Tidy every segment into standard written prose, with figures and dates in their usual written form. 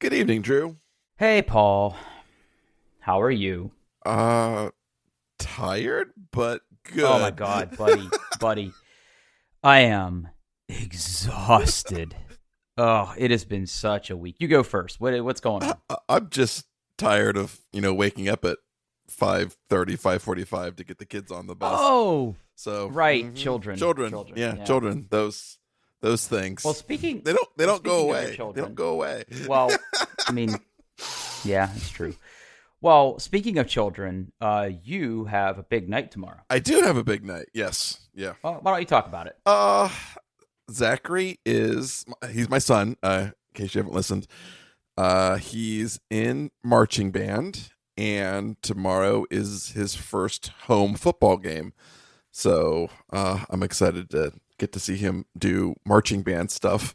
Good evening, Drew. Hey, Paul. How are you? Uh, Tired, but Oh my good. God, buddy. I am exhausted. Oh, it has been such a week. You go first. What's going on? I'm just tired of, waking up at 5:30, 5:45 to get the kids on the bus. Oh, So, right, children, children, children. yeah, Yeah. children, those Well, things. speaking They well, don't go speaking of your away. They don't children. go away. Well, I mean, yeah, it's true. Well, speaking of children, you have a big night tomorrow. I do have a big night. Yes. Yeah. Why don't you talk about it? Zachary he's my son, in case you haven't listened. He's in marching band, and tomorrow is his first home football game. So I'm excited to get to see him do marching band stuff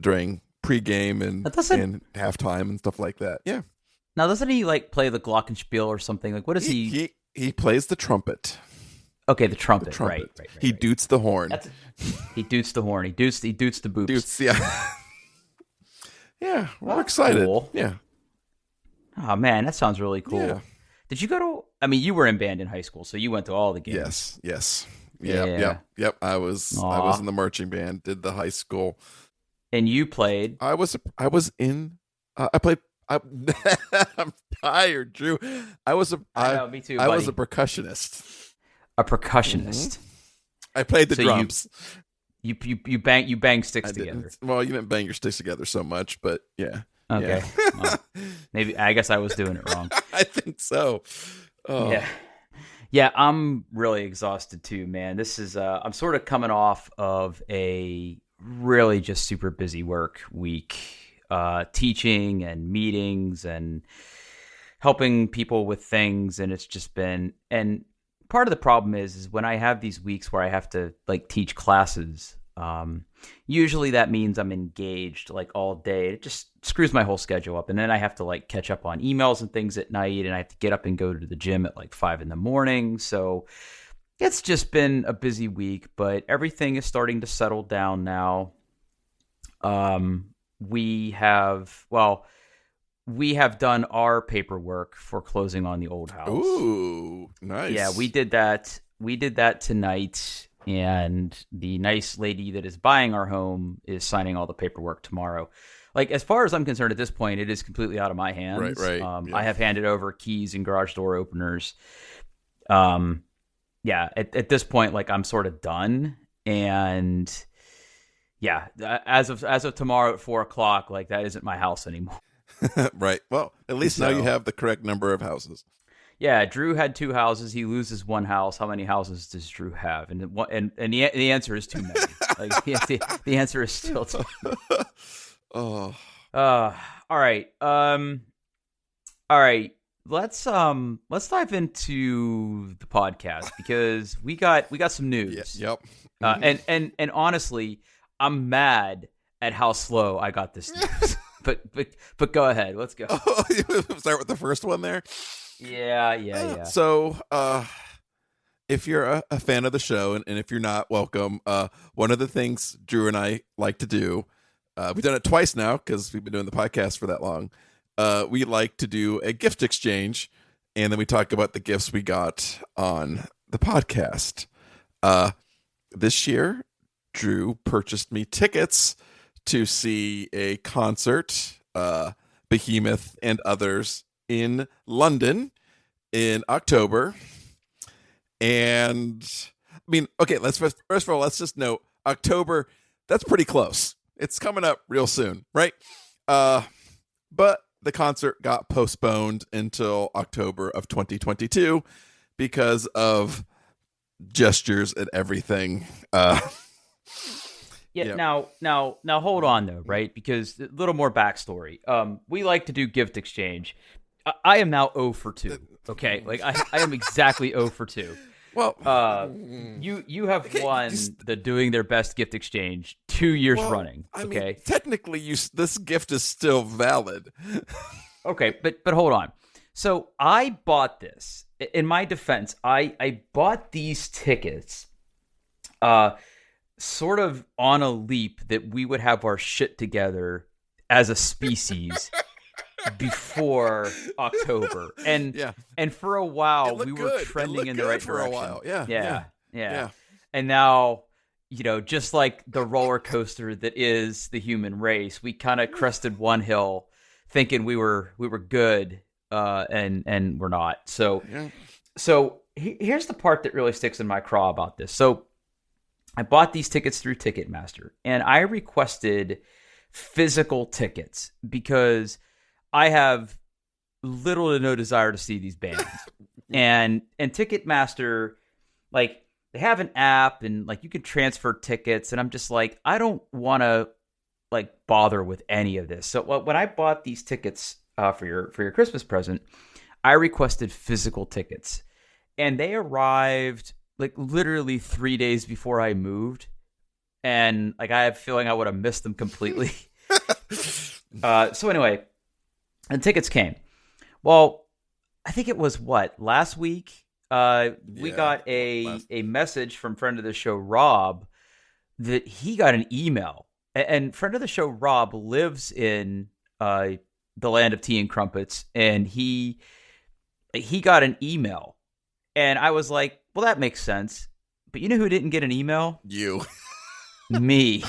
during pregame That doesn't and halftime and stuff like that. Yeah, Now doesn't he like play the glockenspiel or something? Like, what is he he? he plays the trumpet. Okay, the The trumpet. Right, trumpet. right, right, He right. doots the horn. He doots the horn. He doots the boops. Doots. Yeah. Yeah, we're That's excited. cool. Yeah. Oh man, that sounds really cool. Yeah. Did you go to? I mean, you were in band in high school, so you went to all the games. Yes. Yep. Yeah. Yep. I was Aw. in the marching band. Did the high school. And you played. I was in. I played. I, I'm tired, Drew. I know, me too, I was buddy. a percussionist. A percussionist. I played the So drums. you bang sticks I together. didn't. Well, you didn't bang your sticks together so much, but yeah. Okay. Yeah. Well, maybe I guess I was doing it wrong. I think so. Oh. Yeah. Yeah, I'm really exhausted too, man. This is I'm sort of coming off of a really just super busy work week, teaching and meetings and helping people with things, and it's just been and part of the problem is when I have these weeks where I have to like teach classes, usually that means I'm engaged like all day. It just screws my whole schedule up. And then I have to like catch up on emails and things at night. And I have to get up and go to the gym at like 5 a.m. So it's just been a busy week, but everything is starting to settle down now. We have, well, we have done our paperwork for closing on the old house. Ooh, nice. Yeah, we did that. We did that tonight, and the nice lady that is buying our home is signing all the paperwork tomorrow. Like, as far as I'm concerned at this point, it is completely out of my hands. Right. Yeah. I have handed over keys and garage door openers. Yeah, at this point, like, I'm sort of done. And yeah, as of tomorrow at 4 o'clock, like, that isn't my house anymore. Right. Well, at least now you So, have the correct number of houses. yeah, Drew had two houses. He loses one house. How many houses does Drew have? And the answer is too many. Like the answer is still too. Oh, Uh, all right. All right. Let's dive into the podcast because we got some yeah. news. Yep. And honestly, I'm mad at how slow I got this news. But go ahead. Let's go. Oh, start with the first one there. Yeah. So, if you're a fan of the show, and if you're not, welcome. One of the things Drew and I like to do, we've done it twice now because we've been doing the podcast for that long. We like to do a gift exchange, and then we talk about the gifts we got on the podcast. This year, Drew purchased me tickets to see a concert, Behemoth and others, in London in October. And I mean, okay, let's first of all, let's just note October, that's pretty close. It's coming up real soon, right? But the concert got postponed until October of 2022 because of gestures and everything. Yeah. Yeah. Now, hold on though, right? Because a little more backstory. We like to do gift exchange. I am now 0 for 2. Okay, like I am exactly 0 for 2. Well, You have won the doing their best gift exchange 2 years well, running. I Okay, mean, technically, this gift is still valid. okay, but hold on. So I bought this. In my defense, I bought these tickets, sort of on a leap that we would have our shit together as a species before October. Yeah. And for a It while looked we were good. It trending looked in the good right for a direction. while. Yeah. Yeah. Yeah. And now, just like the roller coaster that is the human race, we kind of crested one hill thinking we were good, and we're not. So Yeah. here's the part that really sticks in my craw about this. So I bought these tickets through Ticketmaster, and I requested physical tickets because I have little to no desire to see these bands. And Ticketmaster, like, they have an app and like you can transfer tickets, and I'm just like, I don't want to like bother with any of this. So when I bought these tickets for your Christmas present, I requested physical tickets, and they arrived like literally 3 days before I moved, and like I have a feeling I would have missed them completely. So anyway, and tickets came. Well, I think it was last week. We got a message from friend of the show Rob that he got an email, and friend of the show Rob lives in the land of tea and crumpets, and he got an email, and I was like, well, that makes sense. But you know who didn't get an email? You. Me.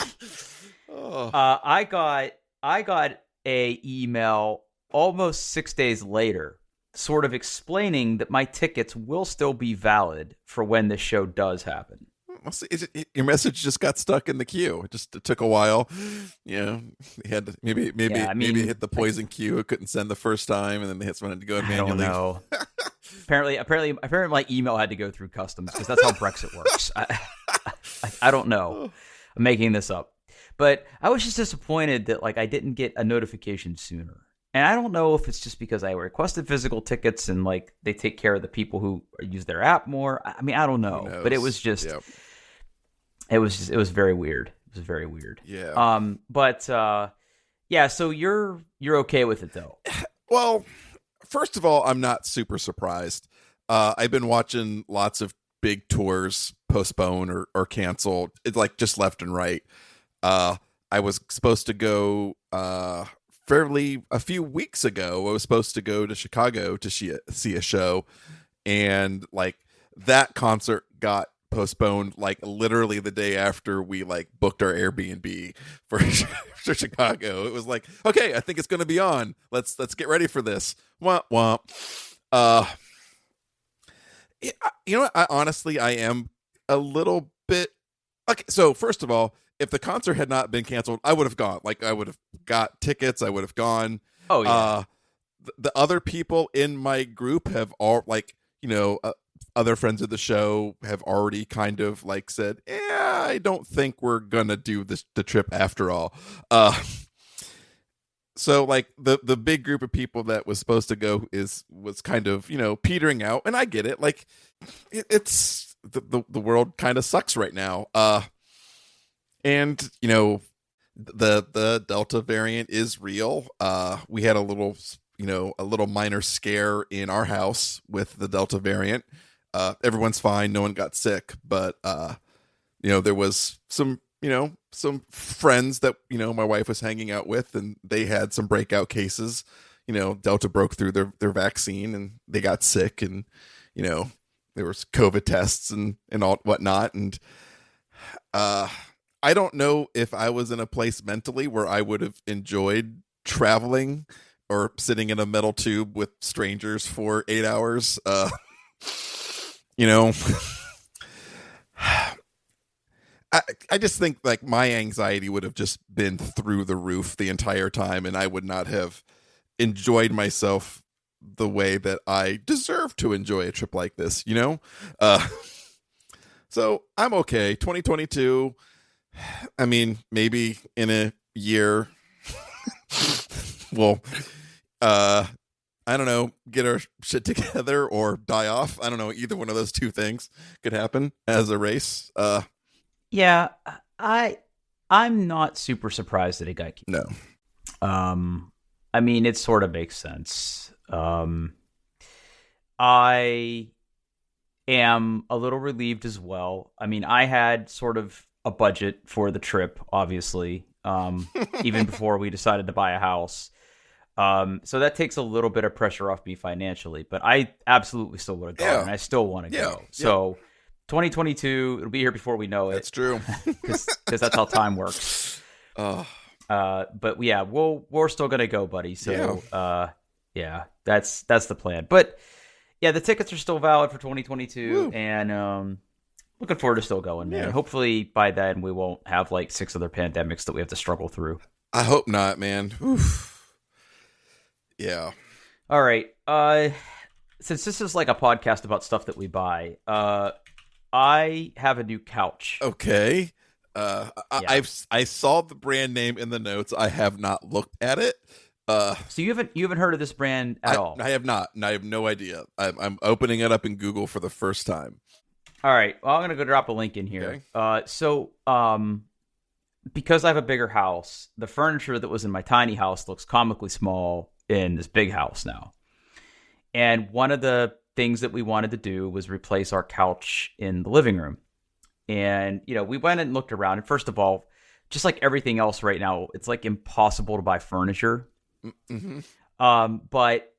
Oh. I got a email almost 6 days later, sort of explaining that my tickets will still be valid for when this show does happen. Well, see, your message just got stuck in the queue. It took a while. You had to maybe hit the poison queue. It couldn't send the first time, and then they had someone to go manually. I don't know. apparently, my email had to go through customs because that's how Brexit works. I don't know. I'm making this up, but I was just disappointed that like I didn't get a notification sooner. And I don't know if it's just because I requested physical tickets and like they take care of the people who use their app more. I mean, I don't know, but it was just, it was very weird. It was very weird. Yeah. Yeah. So you're okay with it though? Well, first of all, I'm not super surprised. I've been watching lots of big tours postpone or cancel. It's like just left and right. I was supposed to go, a few weeks ago. I was supposed to go to Chicago to see a show, and like that concert got postponed like literally the day after we like booked our Airbnb for Chicago. It was like, okay, I think it's going to be on. Let's get ready for this. Womp womp. You know what? I am a little bit okay. So first of all, if the concert had not been canceled, I would have gone. Like I would have got tickets. I would have gone. Oh yeah. The other people in my group have all like, other friends of the show have already kind of like said, yeah, I don't think we're gonna do the trip after all. So like the big group of people that was supposed to go was kind of, petering out, and I get it. Like it's the world kind of sucks right now. And the Delta variant is real. We had a little minor scare in our house with the Delta variant. Everyone's fine. No one got sick, but there was some friends that my wife was hanging out with, and they had some breakout cases. Delta broke through their vaccine, and they got sick, and there was COVID tests and all whatnot, and I don't know if I was in a place mentally where I would have enjoyed traveling or sitting in a metal tube with strangers for 8 hours. I just think like my anxiety would have just been through the roof the entire time, and I would not have enjoyed myself the way that I deserve to enjoy a trip like this, So I'm okay. 2022. I mean, maybe in a year, we'll, I don't know, get our shit together or die off. I don't know. Either one of those two things could happen as a race. Yeah, I'm not super surprised that it got canceled. No. I mean, it sort of makes sense. I am a little relieved as well. I mean, I had sort of a budget for the trip, obviously. even before we decided to buy a house. So that takes a little bit of pressure off me financially, but I absolutely still want to go, and I still want to go. So 2022, it'll be here before we know it. That's true. Because that's how time works. But yeah, we're still gonna go, buddy. So that's the plan. But yeah, the tickets are still valid for 2022, and looking forward to still going, man. Hopefully by then we won't have like 6 other pandemics that we have to struggle through. I hope not, man. Oof. Yeah. All right. Since this is like a podcast about stuff that we buy, I have a new couch. Okay. I saw the brand name in the notes. I have not looked at it. So you haven't heard of this brand at all? I have not. And I have no idea. I'm opening it up in Google for the first time. All right. Well, I'm gonna go drop a link in here. Okay. Because I have a bigger house, the furniture that was in my tiny house looks comically small in this big house now. And one of the things that we wanted to do was replace our couch in the living room. And, we went and looked around. And first of all, just like everything else right now, it's like impossible to buy furniture. Mm-hmm. But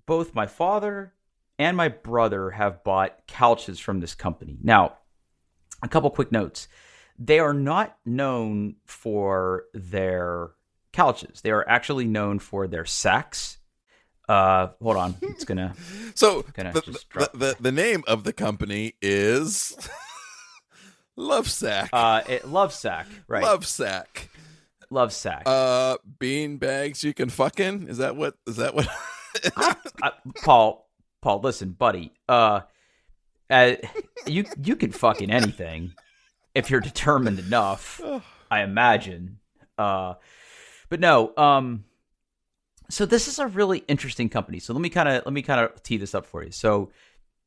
both my father and my brother have bought couches from this company. Now, a couple quick notes. They are not known for their couches. They are actually known for their sacs. Hold on. It's gonna. So the name of the company is Lovesac. Lovesac, right? Lovesac. Bean bags you can fucking. Is that what? Paul, listen, buddy. You can fucking anything if you're determined enough. I imagine. But no. So this is a really interesting company. So let me kind of tee this up for you. So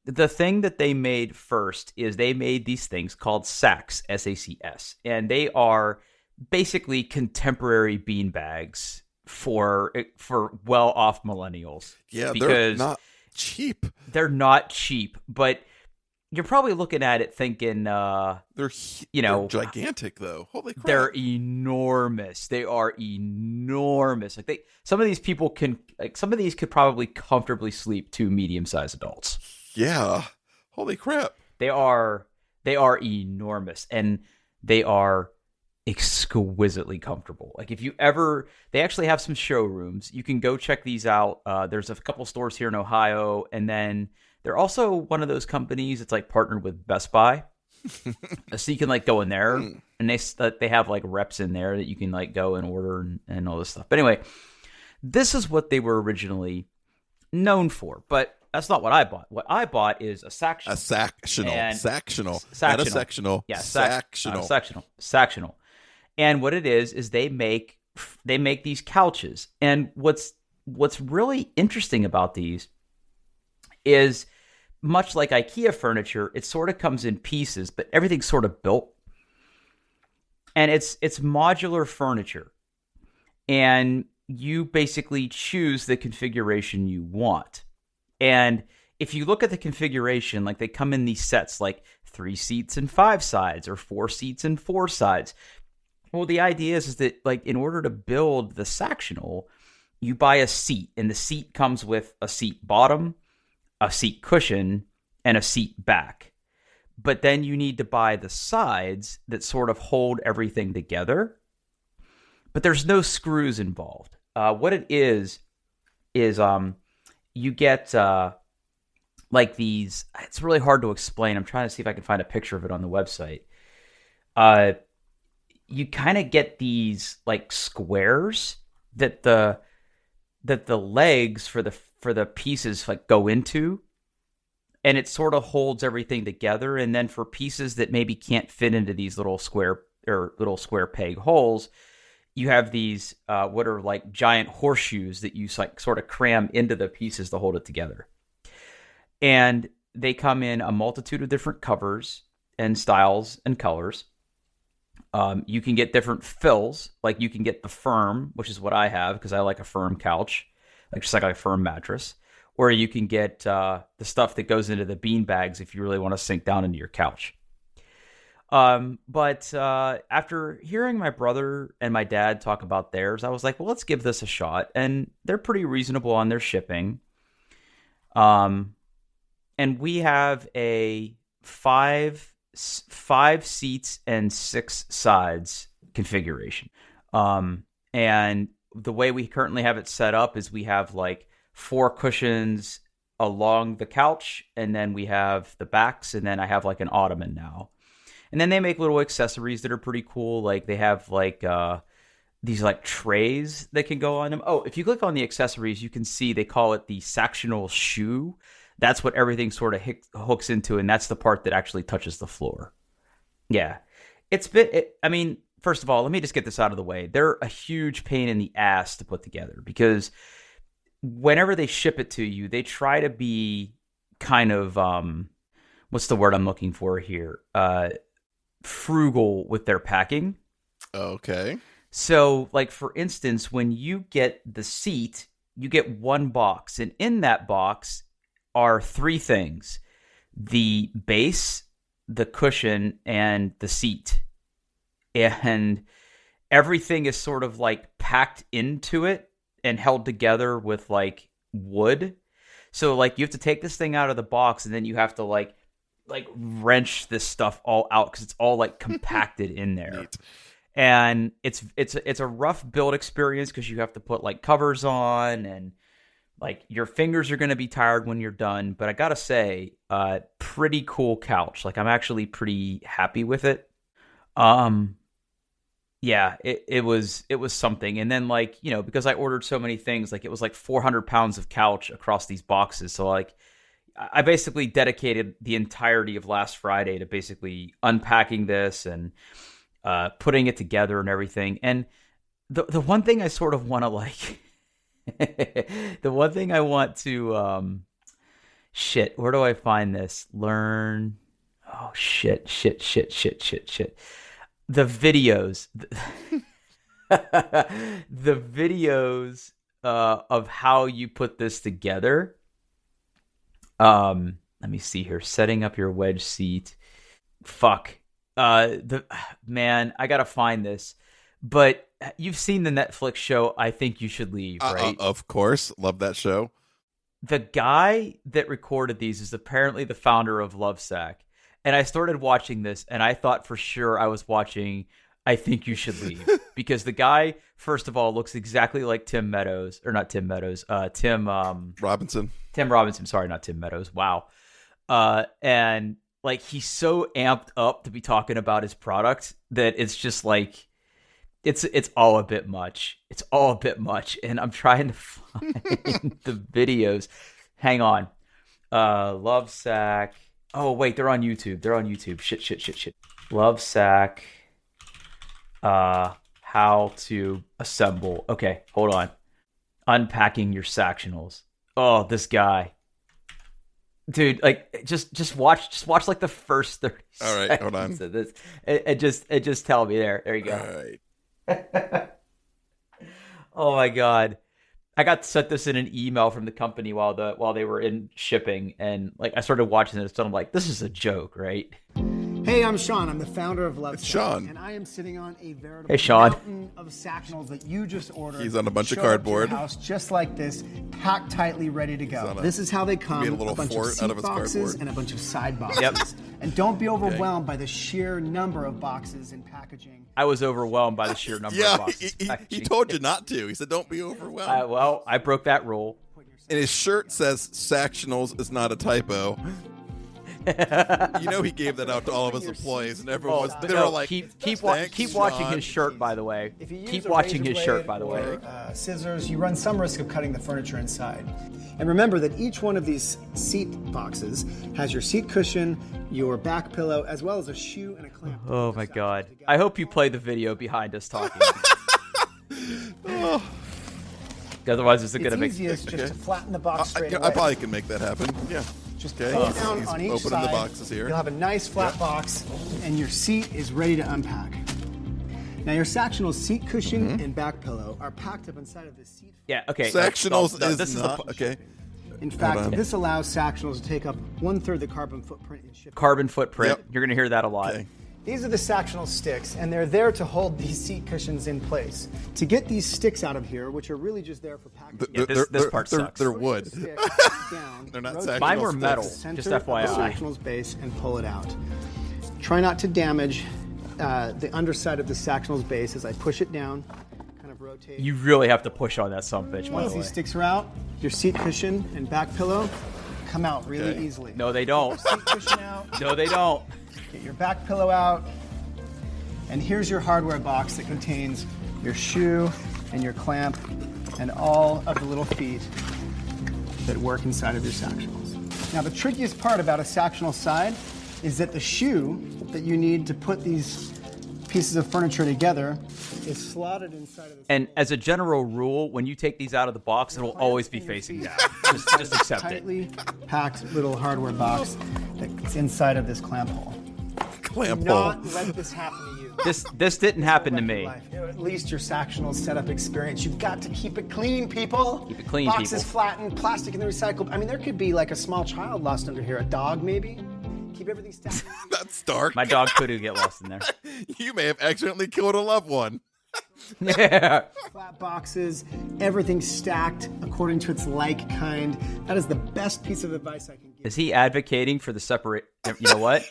the thing that they made first is they made these things called sacs, SACS, and they are basically contemporary bean bags for well-off millennials. Yeah, they're not cheap. They're not cheap, but you're probably looking at it thinking, they're gigantic though. Holy crap! They're enormous. They are enormous. Like some of these could probably comfortably sleep 2 medium-sized adults. Yeah. Holy crap! They are enormous, and they are exquisitely comfortable. Like they actually have some showrooms. You can go check these out. There's a couple stores here in Ohio, and then they're also one of those companies that's like partnered with Best Buy. So you can like go in there, and they have like reps in there that you can like go and order and all this stuff. But anyway, this is what they were originally known for, but that's not what I bought. What I bought is a sactional. Sactional. Yeah, sactional. Sactional. And what it is they make these couches. And what's really interesting about these is, much like IKEA furniture, it sort of comes in pieces, but everything's sort of built. And it's modular furniture. And you basically choose the configuration you want. And if you look at the configuration, like they come in these sets, like 3 seats and 5 sides, or 4 seats and 4 sides. Well, the idea is that, like, in order to build the sactional, you buy a seat, and the seat comes with a seat bottom, a seat cushion, and a seat back. But then you need to buy the sides that sort of hold everything together. But there's no screws involved. What it is you get like these. It's really hard to explain. I'm trying to see if I can find a picture of it on the website. You kind of get these like squares that the legs for the pieces like go into, and it sort of holds everything together. And then for pieces that maybe can't fit into these little square peg holes, you have these what are like giant horseshoes that you like sort of cram into the pieces to hold it together. And they come in a multitude of different covers and styles and colors. You can get different fills, like you can get the firm, which is what I have because I like a firm couch, like just like a firm mattress. Or you can get the stuff that goes into the bean bags if you really want to sink down into your couch. But after hearing my brother and my dad talk about theirs, I was like, well, let's give this a shot. And they're pretty reasonable on their shipping. And we have a five seats and 6 sides configuration. And the way we currently have it set up is we have like 4 cushions along the couch, and then we have the backs, and then I have like an ottoman now. And then they make little accessories that are pretty cool. Like they have like these like trays that can go on them. Oh, if you click on the accessories, you can see they call it the sactional shoe. That's what everything sort of hooks into, and that's the part that actually touches the floor. Yeah. I mean, first of all, let me just get this out of the way. They're a huge pain in the ass to put together because whenever they ship it to you, they try to be kind of, what's the word I'm looking for here? Frugal with their packing. Okay. So, like, for instance, when you get the seat, you get 1 box, and in that box are 3 things: the base, the cushion, and the seat. And everything is sort of like packed into it and held together with like wood. So like you have to take this thing out of the box, and then you have to like wrench this stuff all out because it's all like compacted in there. Neat. And it's a rough build experience because you have to put like covers on, and like your fingers are going to be tired when you're done. But I gotta say, pretty cool couch. Like I'm actually pretty happy with it. Yeah, it was something. And then like, you know, because I ordered so many things, like it was like 400 pounds of couch across these boxes. So like I basically dedicated the entirety of last Friday to basically unpacking this and putting it together and everything. And the one thing I sort of want to like, the one thing I want to, where do I find this? Learn. Oh, shit. The videos, the videos of how you put this together. Let me see here. Setting up your wedge seat. Fuck. I gotta find this. But you've seen the Netflix show I Think You Should Leave, right? Of course. Love that show. The guy that recorded these is apparently the founder of Lovesac. And I started watching this, and I thought for sure I was watching I Think You Should Leave. Because the guy, first of all, looks exactly like Tim Meadows. Or not Tim Meadows. Tim Robinson. Tim Robinson. Sorry, not Tim Meadows. Wow. And like he's so amped up to be talking about his product that it's just like, it's all a bit much. It's all a bit much. And I'm trying to find the videos. Hang on. Lovesac. Oh, wait, they're on YouTube. Shit. Lovesac. How to assemble. Okay, hold on. Unpacking your sactionals. Oh, this guy. Dude, like just watch like the first 30 All right, seconds hold on. of this. It just tell me there. There you go. All right. Oh my God. I got sent this in an email from the company while they were in shipping, and like I started watching this, and I'm like, this is a joke, right? Hey, I'm Sean. I'm the founder of Lovesac. It's Sean. And I am sitting on a veritable Hey, Sean. mountain of sactionals that you just ordered. He's on a bunch of Showed up to cardboard. your house just like this, packed tightly, ready to go. This is how they come. made a little bunch fort of seat out of his boxes cardboard. and a bunch of side boxes. Yep. And don't be overwhelmed by the sheer number of boxes and packaging. I was overwhelmed by the sheer number of Yeah, boxes. he told you not to. He said, don't be overwhelmed. I broke that rule. And his shirt says Sactionals is not a typo. You know he gave that out to all of his employees, and everyone was, they were like, keep "Thanks, watching Sean." his shirt, by the way. If you use Keep a watching razor his shirt, blade by the way. or, scissors, you run some risk of cutting the furniture inside. And remember that each one of these seat boxes has your seat cushion, your back pillow, as well as a shoe and a clamp. Oh my God. I hope you play the video behind us talking. Otherwise, it's going to make It's easiest just to flatten the box straight away. I probably can make that happen. Yeah. Just Okay, pull it he's- down he's on each opening side. the boxes here. You'll have a nice flat box, and your seat is ready to unpack. Now, your Sactional seat cushion Mm-hmm. and back pillow are packed up inside of the seat. Yeah, okay. Sactionals No, is this not the okay. In on. fact, this allows Sactionals to take up 1/3 the carbon footprint in shipping. carbon footprint. Yep. You're going to hear that a lot. Okay. These are the sactional sticks, and they're there to hold these seat cushions in place. To get these sticks out of here, which are really just there for packaging. Yeah, this part sucks. They're wood. They're not rotate sactional Mine were sticks. metal, center just of the FYI. sactional's base and pull it out. Try not to damage the underside of the sactional's base as I push it down, kind of rotate. You really have to push on that sumbitch, by Once the way. these sticks are out, your seat cushion and back pillow come out really Okay. easily. No, they don't. Seat cushion out, No, they don't. get your back pillow out, and here's your hardware box that contains your shoe and your clamp and all of the little feet that work inside of your sactionals. Now, the trickiest part about a sactional side is that the shoe that you need to put these pieces of furniture together is slotted inside of the And as a general rule, when you take these out of the box, it'll always be facing down. Just accept it. tightly packed little hardware box that's inside of this clamp hole. Clamp Do hole. not let this happen to you. This didn't happen to me. Life. At least your sactional setup experience. You've got to keep it clean, people. Keep it clean, Boxes people. flattened, plastic in the recycled. I mean, there could be like a small child lost under here, a dog maybe. Keep everything stacked. That's dark. My dog could get lost in there. You may have accidentally killed a loved one. Yeah. Flat boxes, everything stacked according to its like kind. That is the best piece of advice I can give. Is he advocating for the separate? You know what?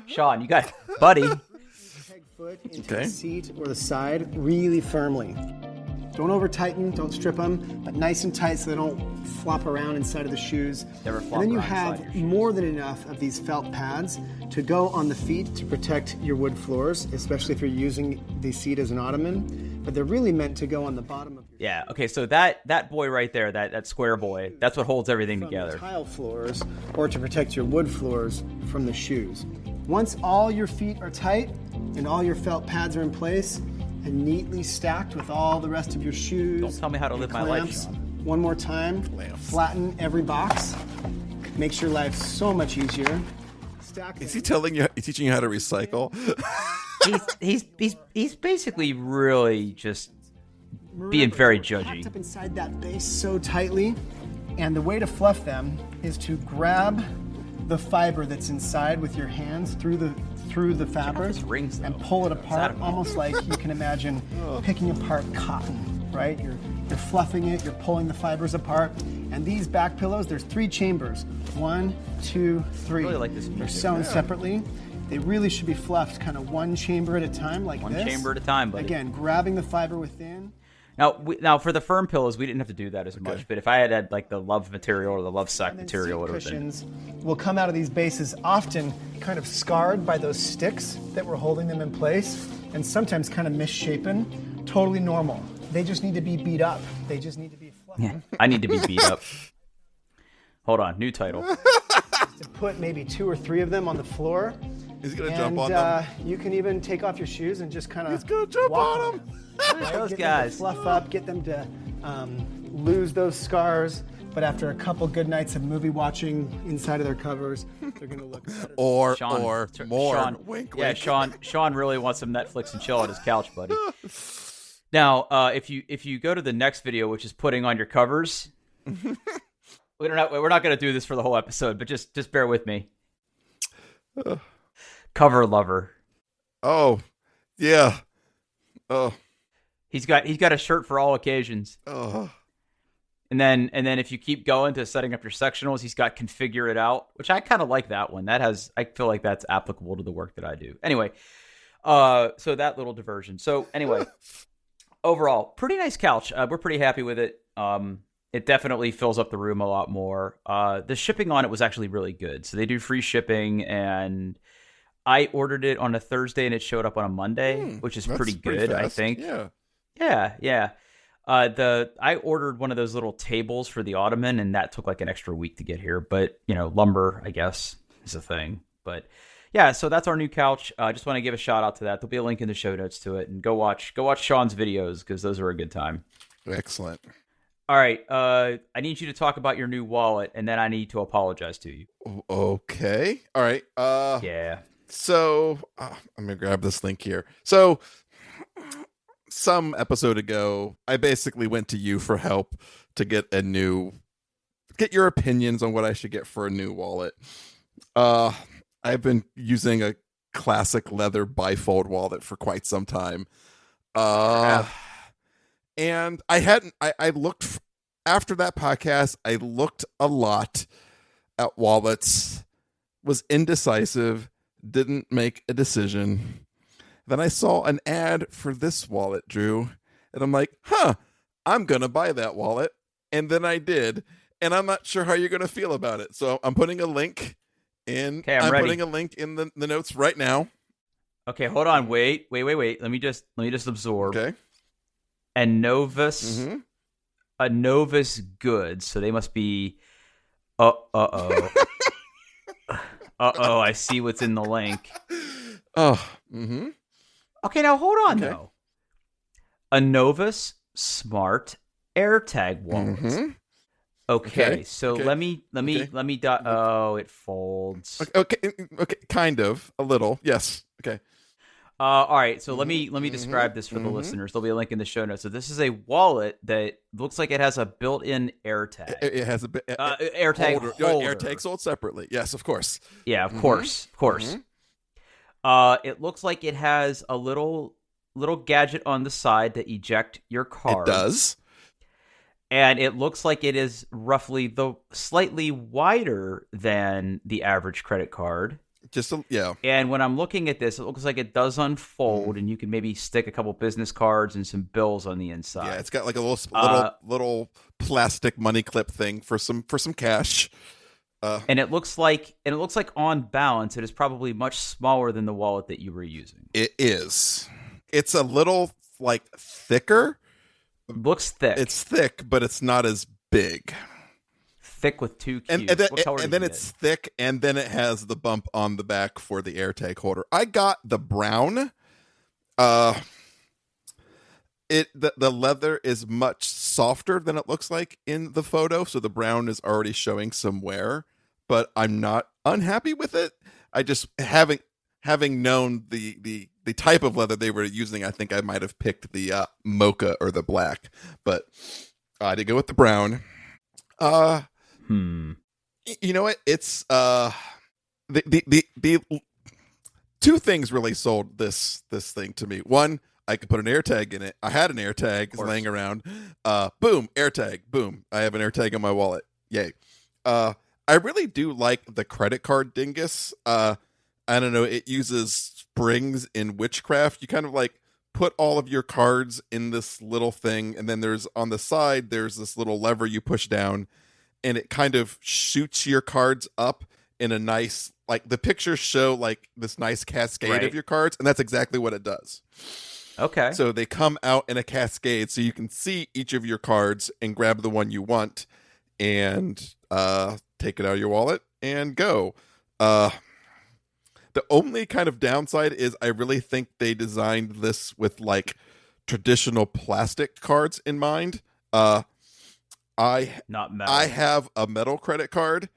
Sean, you got buddy. Peg foot into Okay. the seat or the side really firmly. Don't over tighten, don't strip them, but nice and tight so they don't flop around inside of the shoes. Never flop and then you around inside have your shoes. more than enough of these felt pads to go on the feet to protect your wood floors, especially if you're using the seat as an ottoman. But they're really meant to go on the bottom of your Yeah. Okay. So that boy right there, that square boy, that's what holds everything from the together. tile floors or to protect your wood floors from the shoes. Once all your feet are tight and all your felt pads are in place and neatly stacked with all the rest of your shoes. Don't tell me how to your live my life, clamps, Sean. One more time. Clamps. Flatten every box. Makes your life so much easier. Stack Is them. he teaching you how to recycle? He's basically really just being very Packed judgy. up inside that base so tightly, and the way to fluff them is to grab the fiber that's inside with your hands through the fabric his rings, though. and pull it What's that apart, about? almost like you can imagine picking apart cotton, right? You're fluffing it, you're pulling the fibers apart, and these back pillows, there's 3 chambers. 1, 2, 3. really like this They're music. sewn separately. They really should be fluffed kind of one chamber at a time, like One this. chamber at a time, buddy. Again, grabbing the fiber within. Now for the firm pillows, we didn't have to do that as much. But if I had like the love material or the love sack And then material, seat it would have been. cushions will come out of these bases often kind of scarred by those sticks that were holding them in place, and sometimes kind of misshapen. Totally normal. They just need to be beat up. They just need to be fluffed. Yeah, I need to be beat up. Hold on, new title. To put maybe 2 or 3 of them on the floor. He's gonna And jump on them. you can even take off your shoes and just kind of He's gonna jump on them. Those Get them guys. to fluff up, get them to lose those scars. But after a couple good nights of movie watching inside of their covers, they're gonna look better. Or Sean, more. Sean, Wink, yeah, wink. Sean really wants some Netflix and chill on his couch, buddy. Now, if you go to the next video, which is putting on your covers, we're not going to do this for the whole episode, but just bear with me. Cover lover. Oh, yeah. Oh, He's got a shirt for all occasions. oh. And then if you keep going to setting up your sectionals, he's got configure it out, which I kind of like that one. I feel like that's applicable to the work that I do. Anyway, so that little diversion. So anyway, overall, pretty nice couch. We're pretty happy with it. It definitely fills up the room a lot more. The shipping on it was actually really good. So they do free shipping, and I ordered it on a Thursday and it showed up on a Monday, which is That's pretty good, I fast. think. Yeah. Yeah. I ordered one of those little tables for the ottoman, and that took like an extra week to get here. But lumber, I guess, is a thing. But yeah, so that's our new couch. I just want to give a shout out to that. There'll be a link in the show notes to it, and go watch Sean's videos because those are a good time. Excellent. All right, I need you to talk about your new wallet, and then I need to apologize to you. Okay. All right. Yeah. So I'm gonna grab this link here. So some episode ago, I basically went to you for help to get your opinions on what I should get for a new wallet. I've been using a classic leather bifold wallet for quite some time. And I looked after that podcast, I looked a lot at wallets, was indecisive, didn't make a decision. Then I saw an ad for this wallet, Drew, and I'm like, I'm going to buy that wallet. And then I did, and I'm not sure how you're going to feel about it. So I'm putting a link in. Okay, I'm ready. Putting a link in the notes right now. Okay, hold on. Wait. Let me just absorb. Okay. And Novus, a Novus Goods. So they must be. Uh-oh. I see what's in the link. Oh. Okay, now hold on though. A Novus Smart AirTag wallet. Okay, so let me. It folds. Okay, kind of a little. Yes. Okay. All right, so let me describe this for the listeners. There'll be a link in the show notes. So this is a wallet that looks like it has a built-in AirTag. It has a AirTag holder. AirTag sold separately. Yes, of course. Yeah, of course. It looks like it has a little gadget on the side to eject your card. It does. And it looks like it is roughly slightly wider than the average credit card. And when I'm looking at this, it looks like it does unfold, and you can maybe stick a couple business cards and some bills on the inside. Yeah, it's got like a little plastic money clip thing for some cash. And it looks like on balance, it is probably much smaller than the wallet that you were using. It is. It's a little like thicker. Looks thick. It's thick, but it's not as big. Thick with two Q's. And then it's thick, and then it has the bump on the back for the AirTag holder. I got the brown. The leather is much softer than it looks like in the photo, so the brown is already showing some wear, but I'm not unhappy with it. I just having known the type of leather they were using, I think I might have picked the mocha or the black, but I did go with the brown. You know what? It's the two things really sold this thing to me. One, I could put an AirTag in it. I had an AirTag laying around. Boom, AirTag. Boom, I have an AirTag in my wallet. Yay. I really do like the credit card dingus. I don't know. It uses springs in witchcraft. You kind of like put all of your cards in this little thing, and then there's on the side there's this little lever you push down, and it kind of shoots your cards up in a nice, like the pictures show like this nice cascade of your cards, and that's exactly what it does. Okay. So they come out in a cascade, so you can see each of your cards and grab the one you want and take it out of your wallet and go. The only kind of downside is I really think they designed this with like traditional plastic cards in mind. Not metal. I have a metal credit card,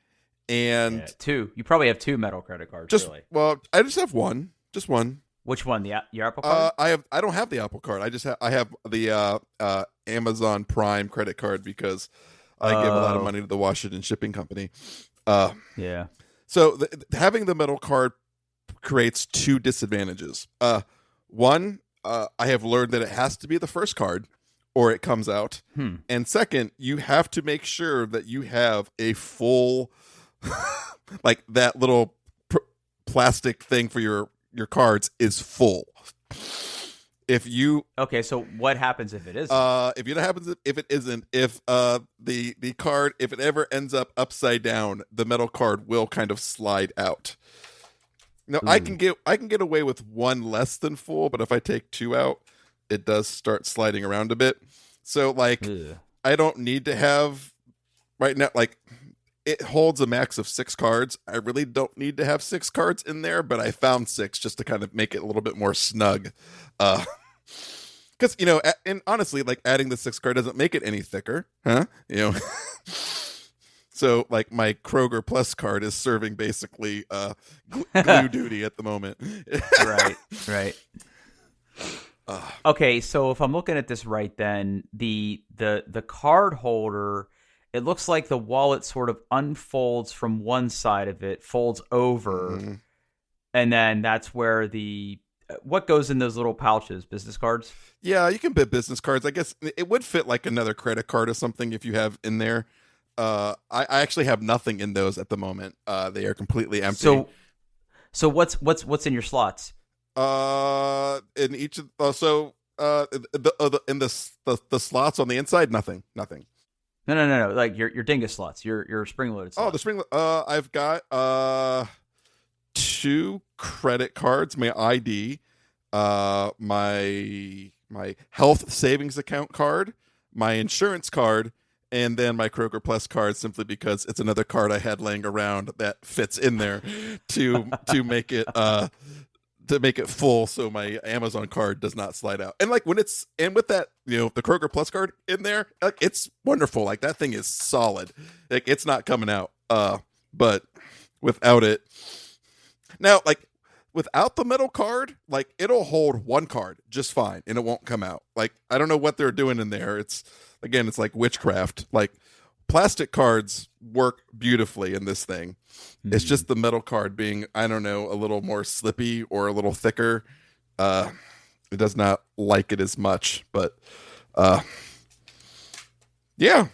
and two. You probably have two metal credit cards. Really? Well, I just have one. Just one. Which one? Your Apple card? I don't have the Apple card. I have the Amazon Prime credit card because I give a lot of money to the Washington Shipping Company. Yeah. So having the metal card creates two disadvantages. One, I have learned that it has to be the first card or it comes out. And second, you have to make sure that you have a full, like that little plastic thing for your cards is full. If you so what happens if it isn't? If it isn't, if the card, if it ever ends up upside down, the metal card will kind of slide out. Now I can get away with one less than full, but if I take two out, it does start sliding around a bit. So like I don't need to have right now, like it holds a max of 6 cards. I really don't need to have 6 cards in there, but I found 6 just to kind of make it a little bit more snug. Because, and honestly, like adding the 6 card doesn't make it any thicker, huh? So like my Kroger Plus card is serving basically glue duty at the moment. Right. Okay, so if I'm looking at this right, then the card holder, it looks like the wallet sort of unfolds from one side of it, folds over, And then that's where what goes in those little pouches? Business cards? Yeah, you can bid business cards. I guess it would fit like another credit card or something if you have in there. I actually have nothing in those at the moment. They are completely empty. So what's in your slots? In each of in the slots on the inside, nothing. No. Like your dingus slots, your spring loaded slots. Oh, the spring. I've got 2 credit cards, my ID, my health savings account card, my insurance card, and then my Kroger Plus card, simply because it's another card I had laying around that fits in there to make it full, so my Amazon card does not slide out. And like with that, the Kroger Plus card in there, like it's wonderful. Like that thing is solid. Like it's not coming out. But without it, now like without the metal card, like it'll hold 1 card just fine and it won't come out. Like I don't know what they're doing in there. It's like witchcraft. Like plastic cards work beautifully in this thing. It's just the metal card being, I don't know, a little more slippy or a little thicker. It does not like it as much, but yeah.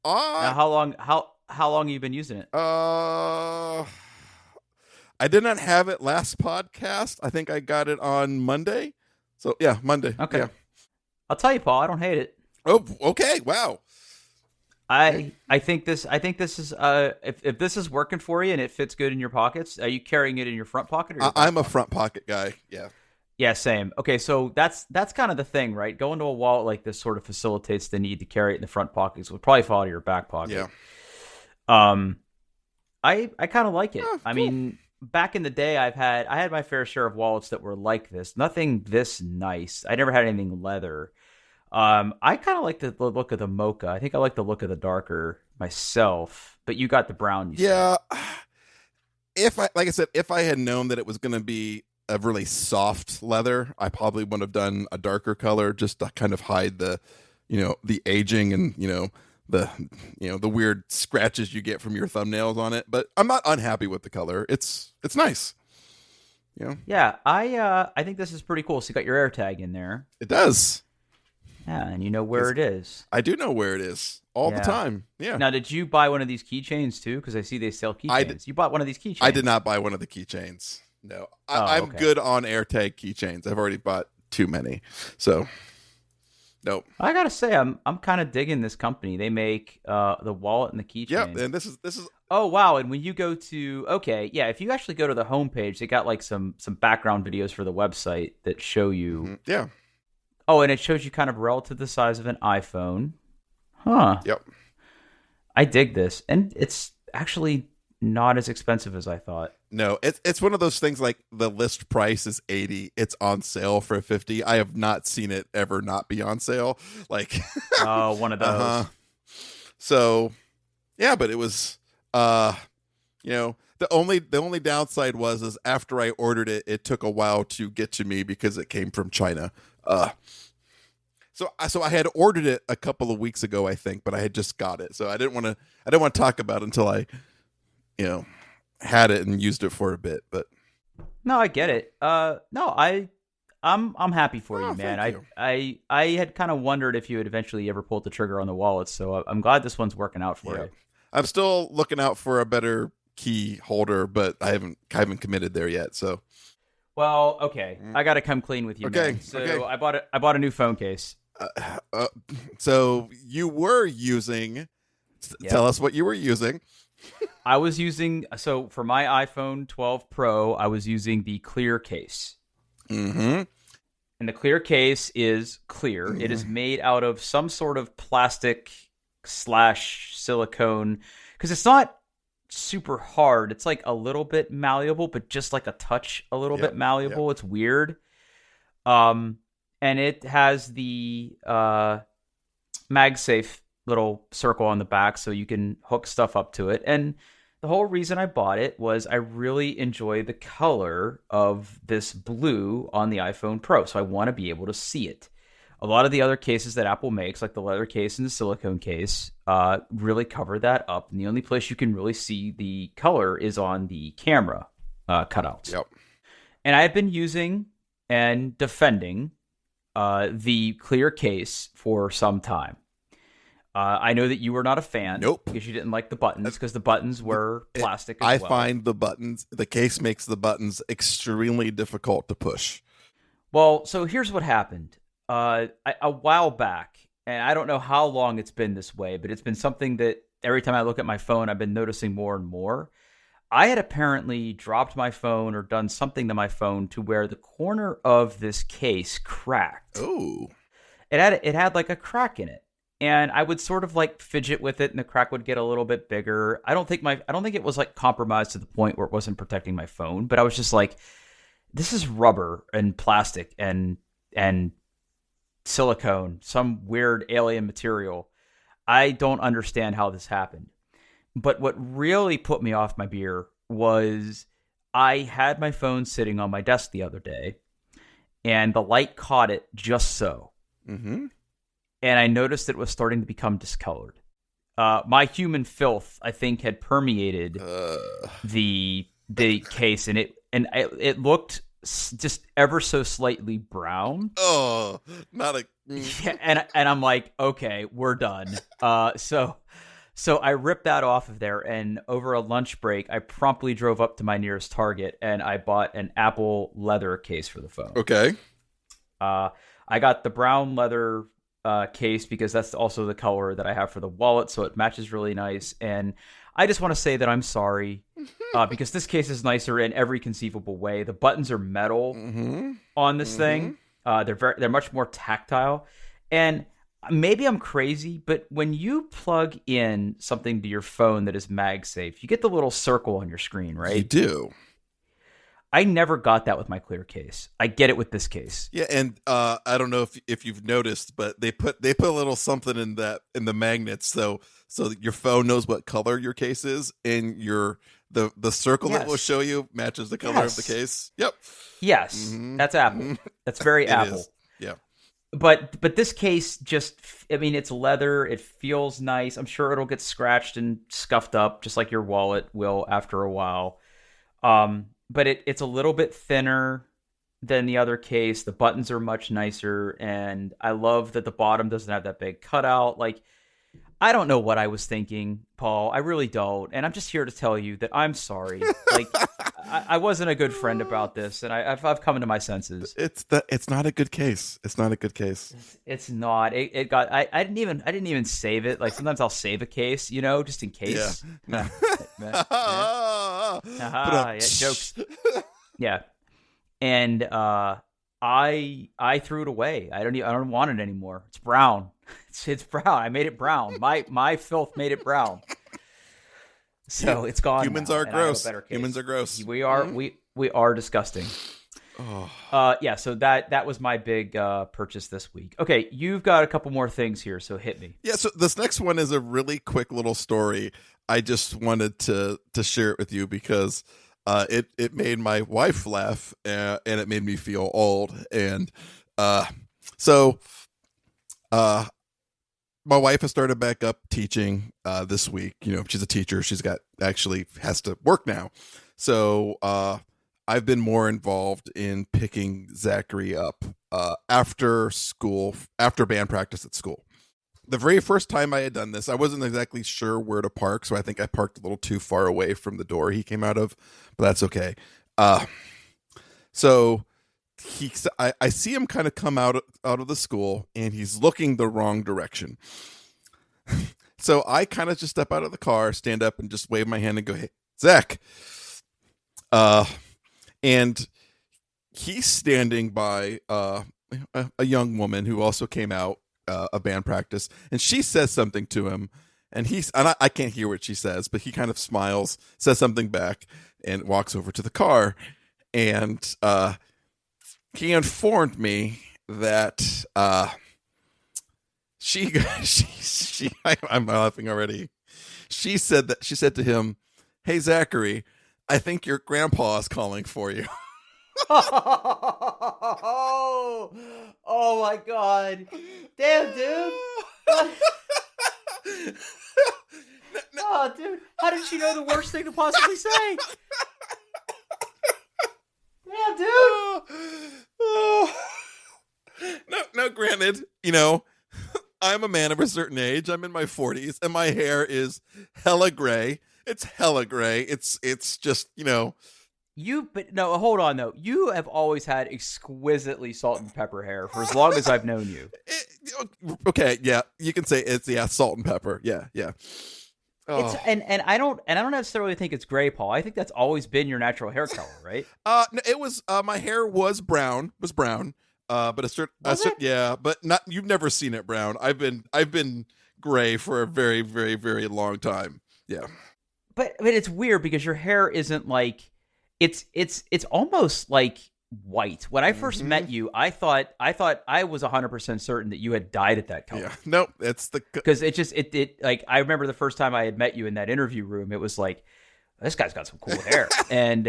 Now, how long have you been using it? I did not have it last podcast. I think I got it on Monday. So yeah, Monday. Okay. Yeah. I'll tell you, Paul, I don't hate it. Oh, okay. Wow. I think this is if this is working for you and it fits good in your pockets, are you carrying it in your front pocket? Or I'm a front pocket guy. Yeah. Yeah, same. Okay, so that's kind of the thing, right? Going to a wallet like this sort of facilitates the need to carry it in the front pockets. Would probably fall to your back pocket. Yeah. I kind of like it. Oh, I mean, back in the day, I had my fair share of wallets that were like this. Nothing this nice. I never had anything leather. I kind of like the look of the mocha. I think I like the look of the darker myself. But you got the brown. Yeah. Like I said, if I had known that it was going to be a really soft leather, I probably would have done a darker color just to kind of hide the aging and the weird scratches you get from your thumbnails on it. But I'm not unhappy with the color. It's nice. Yeah, I think this is pretty cool. So you got your AirTag in there. It does. Yeah, and you know where it is. I do know where it is all the time. Yeah. Now, did you buy one of these keychains too? Because I see they sell keychains. You bought one of these keychains. I did not buy one of the keychains. No, I'm good on AirTag keychains. I've already bought too many, so nope. I gotta say, I'm kind of digging this company. They make the wallet and the keychain. Yep, and this is. Oh wow! And when you go to if you actually go to the homepage, they got like some background videos for the website that show you. Mm-hmm. Yeah. Oh, and it shows you kind of relative the size of an iPhone. Huh. Yep. I dig this, and it's actually not as expensive as I thought. No, it's one of those things like the list price is $80. It's on sale for $50. I have not seen it ever not be on sale. Like, one of those. So, yeah, but it was, the only downside is after I ordered it, it took a while to get to me because it came from China. So I had ordered it a couple of weeks ago, I think, but I had just got it, so I didn't want to talk about it until I, had it and used it for a bit. But no, I get it. I'm happy for you, man. You. I had kind of wondered if you would eventually ever pull the trigger on the wallet, so I'm glad this one's working out for you. I'm still looking out for a better key holder, but I haven't committed there yet. So, well, okay, I got to come clean with you. Okay, man. So okay. I bought a new phone case. So you were using. Yep. Tell us what you were using. I was using, so for my iPhone 12 Pro, I was using the clear case. Mm-hmm. And the clear case is clear. Mm-hmm. It is made out of some sort of plastic / silicone, because it's not super hard. It's like a little bit malleable, but just like a touch a little bit malleable. Yep. It's weird. And it has the MagSafe little circle on the back so you can hook stuff up to it. And the whole reason I bought it was I really enjoy the color of this blue on the iPhone Pro. So I want to be able to see it. A lot of the other cases that Apple makes, like the leather case and the silicone case, really cover that up. And the only place you can really see the color is on the camera. cutouts. Yep. And I have been using and defending the clear case for some time. I know that you were not a fan. Nope. Because you didn't like the buttons, because the buttons were plastic as well. I find the case makes the buttons extremely difficult to push. Well, so here's what happened. A while back, and I don't know how long it's been this way, but it's been something that every time I look at my phone, I've been noticing more and more. I had apparently dropped my phone or done something to my phone to where the corner of this case cracked. Oh. It had like a crack in it. And I would sort of like fidget with it and the crack would get a little bit bigger. I don't think it was like compromised to the point where it wasn't protecting my phone, but I was just like, this is rubber and plastic and silicone, some weird alien material. I don't understand how this happened. But what really put me off my beer was I had my phone sitting on my desk the other day and the light caught it just so. Mm-hmm. And I noticed it was starting to become discolored. My human filth, I think, had permeated the case, and it looked just ever so slightly brown. Oh, not a. Yeah, and I'm like, okay, we're done. So I ripped that off of there, and over a lunch break, I promptly drove up to my nearest Target, and I bought an Apple leather case for the phone. Okay. I got the brown leather case because that's also the color that I have for the wallet, so it matches really nice. And I just want to say that I'm sorry because this case is nicer in every conceivable way. The buttons are metal on this thing. They're much more tactile. And maybe I'm crazy, but when you plug in something to your phone that is MagSafe, you get the little circle on your screen, right? You do. I never got that with my clear case. I get it with this case. Yeah, and I don't know if you've noticed, but they put a little something in the magnets, so that your phone knows what color your case is, and the circle that will show you matches the color of the case. Yep. Yes, that's Apple. That's very Apple. Is. Yeah. But this case just, I mean, it's leather. It feels nice. I'm sure it'll get scratched and scuffed up, just like your wallet will after a while. But it's a little bit thinner than the other case. The buttons are much nicer, and I love that the bottom doesn't have that big cutout. Like, I don't know what I was thinking, Paul. I really don't. And I'm just here to tell you that I'm sorry. Like, I wasn't a good friend about this, and I've come to my senses. It's not a good case. It's not a good case. It's not. It got. I didn't even save it. Like, sometimes I'll save a case, just in case. Yeah. Yeah, jokes. Yeah, and I threw it away. I don't want it anymore. It's brown. It's brown. I made it brown. My filth made it brown. So it's gone. Humans now, are gross. Humans are gross. We are disgusting. Oh. Yeah. So that was my big purchase this week. Okay, you've got a couple more things here, so hit me. Yeah. So this next one is a really quick little story. I just wanted to share it with you because it made my wife laugh and it made me feel old. And so my wife has started back up teaching this week. She's a teacher. Actually has to work now. So I've been more involved in picking Zachary up after school, after band practice at school. The very first time I had done this, I wasn't exactly sure where to park, so I think I parked a little too far away from the door he came out of, but that's okay. So I see him kind of come out of the school, and he's looking the wrong direction. So I kind of just step out of the car, stand up, and just wave my hand and go, "Hey, Zach." And he's standing by a young woman who also came out a band practice, and she says something to him, and I can't hear what she says, but he kind of smiles, says something back, and walks over to the car. And he informed me that I'm laughing already. She said to him, "Hey, Zachary, I think your grandpa is calling for you." Oh my God. Damn, dude. Oh, dude. How did she know the worst thing to possibly say? granted, I'm a man of a certain age. I'm in my 40s, and my hair is hella gray. It's hella gray. It's just, But no, hold on though. You have always had exquisitely salt and pepper hair for as long as I've known you. Okay, yeah, you can say it's salt and pepper. Yeah. Oh. It's and I don't necessarily think it's gray, Paul. I think that's always been your natural hair color, right? No, it was my hair was brown, but yeah, but not. You've never seen it brown. I've been gray for a very, very, very long time. Yeah, but it's weird because your hair isn't like it's almost like white. When I first met you, I thought I was 100% certain that you had dyed it that color. Yeah, no, it's because it like I remember the first time I had met you in that interview room, it was like, this guy's got some cool hair, and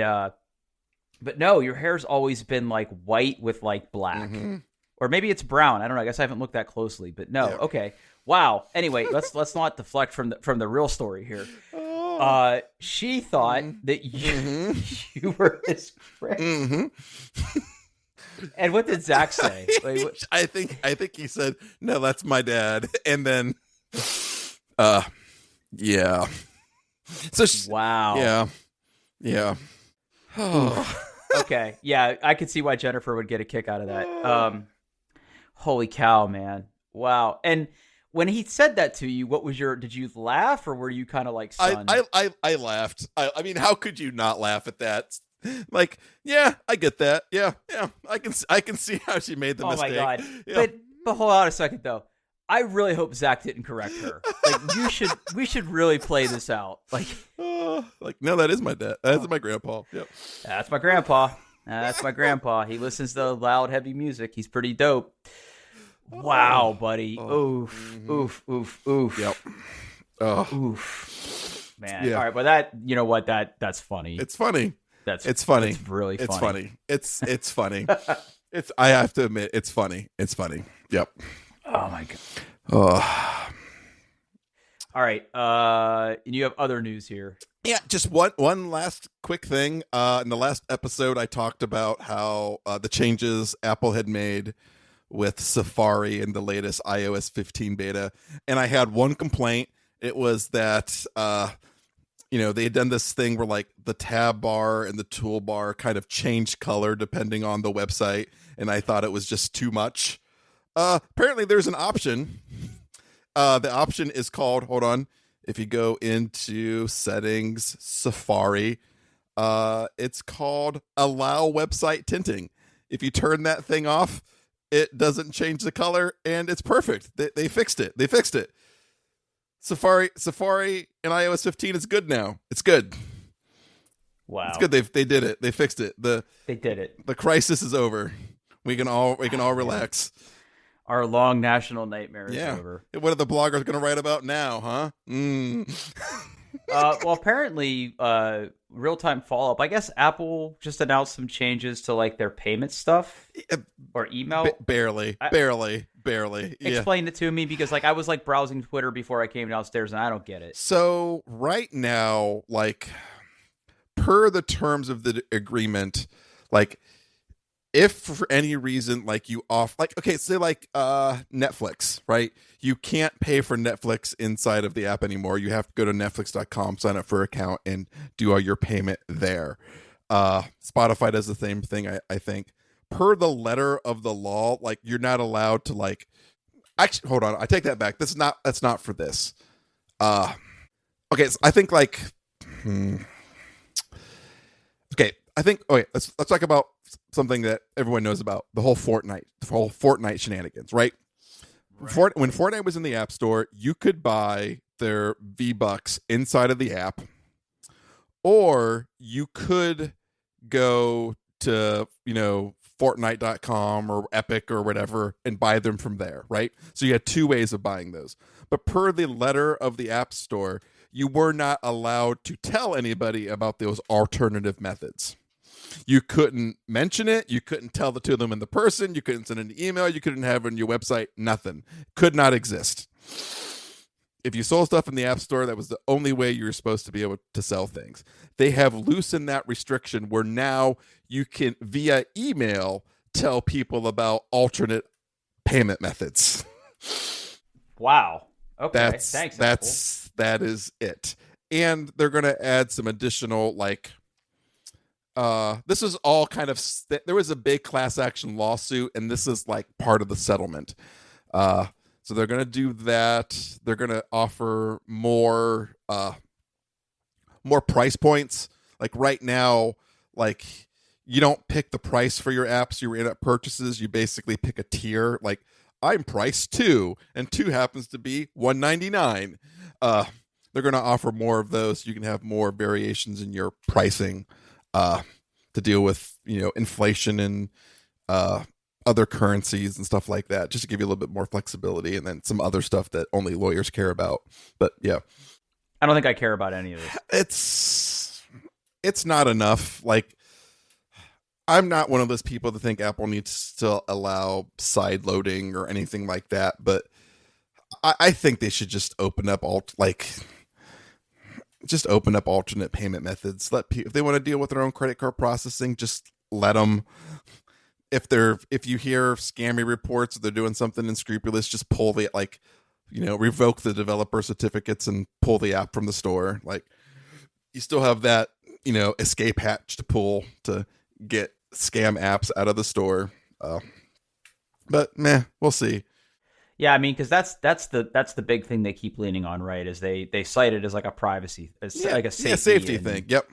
but no, your hair's always been like white with like black, or maybe it's brown. I don't know. I guess I haven't looked that closely, but no. Yeah. Okay, wow. Anyway, let's not deflect from the real story here. She thought that you were his friend. And what did Zach say? Like, I think he said, "No, that's my dad." And then, yeah. So wow. Yeah. Okay. Yeah, I could see why Jennifer would get a kick out of that. Holy cow, man! Wow. And when he said that to you, did you laugh or were you kind of like stunned? I laughed. I mean, how could you not laugh at that? Like, yeah, I get that. Yeah. I can see how she made the mistake. Oh my God. Yeah. But hold on a second though. I really hope Zach didn't correct her. Like we should really play this out. Like no, that is my dad. That's my grandpa. Yep. That's my grandpa. That's my grandpa. He listens to loud, heavy music. He's pretty dope. Wow, buddy. Oof. Yep. Oof. Man. Yeah. All right, but that's funny. It's funny. It's funny. It's really funny. It's funny. It's funny. I have to admit, it's funny. It's funny. Yep. Oh my God. All right. And you have other news here. Yeah, just one last quick thing. In the last episode, I talked about how the changes Apple had made with Safari in the latest iOS 15 beta, and I had one complaint. It was that they had done this thing where like the tab bar and the toolbar kind of changed color depending on the website, and I thought it was just too much. Apparently, there's an option. The option is called, hold on, if you go into settings, Safari, it's called allow website tinting. If you turn that thing off, it doesn't change the color, and it's perfect. They fixed it. Safari in iOS 15 is good now. It's good. Wow. It's good. They did it. They fixed it. They did it. The crisis is over. We can all relax. Our long national nightmare is over. What are the bloggers going to write about now, huh? Well, apparently, real-time follow-up. I guess Apple just announced some changes to like their payment stuff or email. Barely. Explain it to me because like I was like browsing Twitter before I came downstairs and I don't get it. So right now, like per the terms of the agreement, like if for any reason like you off like okay, say like Netflix, right? You can't pay for Netflix inside of the app anymore. You have to go to netflix.com, sign up for an account, and do all your payment there. Spotify does the same thing, I think. Per the letter of the law, like you're not allowed to like actually hold on, I take that back. That's not for this. Okay, so I think like okay, I think let's talk about something that everyone knows about, the whole Fortnite shenanigans, right? When Fortnite was in the App Store, you could buy their V-Bucks inside of the app, or you could go to, Fortnite.com or Epic or whatever and buy them from there, right? So you had two ways of buying those. But per the letter of the App Store, you were not allowed to tell anybody about those alternative methods. You couldn't mention it. You couldn't tell it to them in the person. You couldn't send an email. You couldn't have it on your website. Nothing. Could not exist. If you sold stuff in the App Store, that was the only way you were supposed to be able to sell things. They have loosened that restriction where now you can, via email, tell people about alternate payment methods. Wow. Okay. Thanks, Apple. That is it. And they're going to add some additional, like, this is all kind of, there was a big class action lawsuit, and this is like part of the settlement. So they're going to do that. They're going to offer more price points. Like right now, like you don't pick the price for your apps, your in-app purchases. You basically pick a tier. Like I'm price 2, and 2 happens to be $1.99. They're going to offer more of those. You can have more variations in your pricing to deal with, inflation and other currencies and stuff like that, just to give you a little bit more flexibility, and then some other stuff that only lawyers care about. But yeah, I don't think I care about any of this. It's not enough. Like, I'm not one of those people that think Apple needs to allow side loading or anything like that, but I think they should just open up alternate payment methods. If they want to deal with their own credit card processing, just let them. If you hear scammy reports, or they're doing something unscrupulous, just pull the revoke the developer certificates and pull the app from the store. Like, you still have that escape hatch to pull to get scam apps out of the store. But we'll see. Yeah, I mean, because that's the big thing they keep leaning on, right? Is they cite it as like a privacy, like a safety thing. Yep.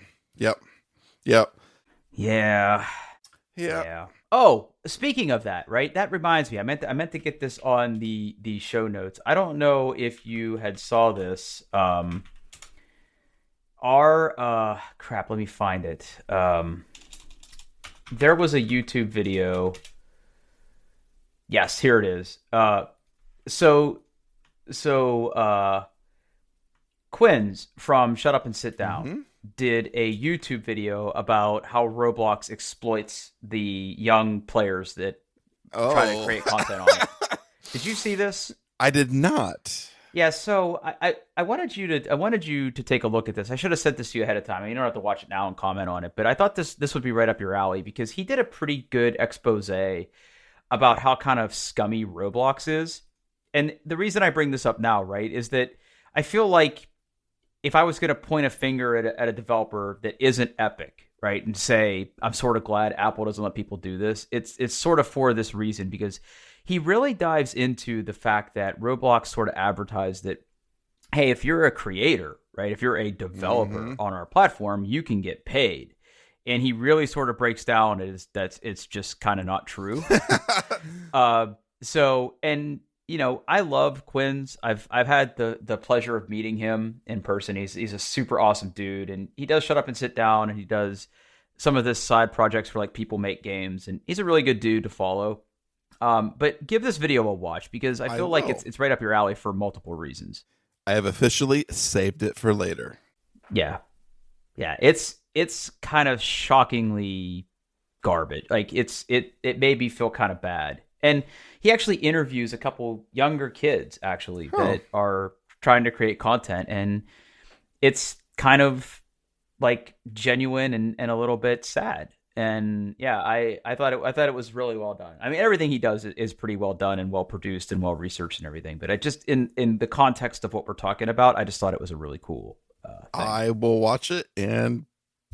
Yeah. Oh, speaking of that, right? That reminds me. I meant to get this on the show notes. I don't know if you had saw this. Crap. Let me find it. There was a YouTube video. Yes, here it is. So Quinns from Shut Up and Sit Down did a YouTube video about how Roblox exploits the young players that try to create content on it. Did you see this? I did not. Yeah, so I wanted you to take a look at this. I should have sent this to you ahead of time. I mean, you don't have to watch it now and comment on it, but I thought this would be right up your alley, because he did a pretty good expose about how kind of scummy Roblox is. And the reason I bring this up now, right, is that I feel like if I was going to point a finger at a developer that isn't Epic, right, and say, I'm sort of glad Apple doesn't let people do this, it's sort of for this reason, because he really dives into the fact that Roblox sort of advertised that, hey, if you're a creator, right, if you're a developer on our platform, you can get paid. And he really sort of breaks down that it's just kind of not true. I love Quinns. I've had the pleasure of meeting him in person. He's a super awesome dude, and he does Shut Up and Sit Down, and he does some of this side projects for like People Make Games, and he's a really good dude to follow. But give this video a watch, because I feel like it's right up your alley for multiple reasons. I have officially saved it for later. Yeah. It's kind of shockingly garbage. Like it made me feel kind of bad. And he actually interviews a couple younger kids that are trying to create content, and it's kind of like genuine and a little bit sad. And yeah, I thought it was really well done. I mean, everything he does is pretty well done and well produced and well researched and everything. But I just in the context of what we're talking about, I just thought it was a really cool thing. I will watch it and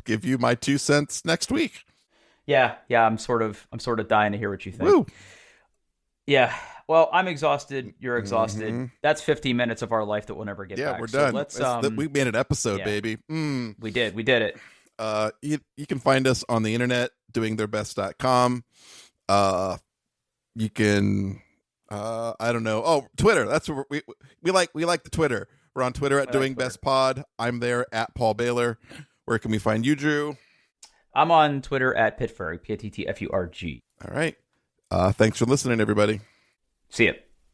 give you my 2 cents next week. Yeah, I'm sort of dying to hear what you think. Woo. Yeah. Well, I'm exhausted. You're exhausted. That's 15 minutes of our life that we'll never get back. Yeah, we're done. So we made an episode, baby. We did it. You can find us on the internet, doingtheirbest.com. You can, I don't know. Oh, Twitter. That's where we like the Twitter. We're on Twitter at Doing Best Pod. I'm there at Paul Baylor. Where can we find you, Drew? I'm on Twitter at Pittfurg, Pittfurg. All right. Thanks for listening, everybody. See ya.